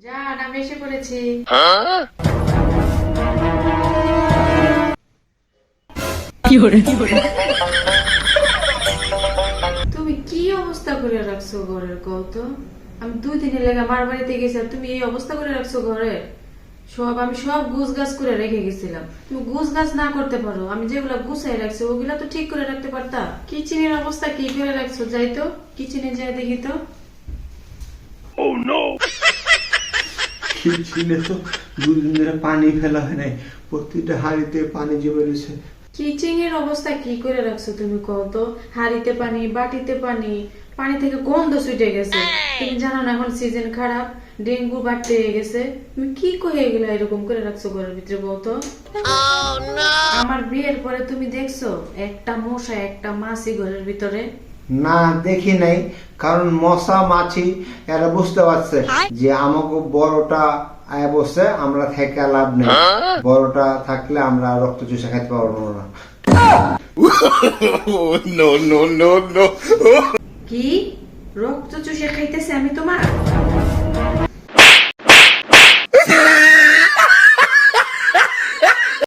জান, আমি এসে পড়েছি। তুমি কি অবস্থা করে রাখছো ঘরের, কত? আমি 2 দিনের লেগে মার বাড়িতে গেছি আর তুমি এই অবস্থা করে রাখছো ঘরে। আমি সব গুছ গাছ করে রেখে গেছিলাম, তুমি গুছ গাছ না করতে পারো? আমি যেগুলা গুছাই রাখছি ওগুলা তো ঠিক করে রাখতে পারতা। কিচেনের অবস্থা কি করে রাখছো? যাই তো কিচেনে যাই দেখি তো। কিচেনে তো 2 দিন ধরে পানি ফেলা হয় নাই, প্রতিটা হাঁড়িতে পানি জমে রয়েছে। কিচেনের অবস্থা কি করে রাখছো তুমি কত? হাড়িতে পানি, বাটিতে পানি, পানি থেকে গন্ধ ছুটে গেছে। তুমি জানো না এখন সিজন খারাপ, ডেঙ্গু বাড়তে গেছে। তুমি কি কয়ে গেলে এরকম করে রাখছো ঘরের ভিতরে বলতো? আমার বিয়ের পরে তুমি দেখছো একটা মশা একটা মাছি ঘরের ভিতরে? না, দেখি নাই, কারণ মশা মাছি এরা বুঝতে পারছে যে আমাকে বড়টা আয় বসে, আমরা থেকে লাভ নেই। বড়টা থাকলে আমরা রক্ত চুষে খাইতে পারবো না। no, no, no, no. কি রক্ত চুষে খাইতেছে আমি তোমার?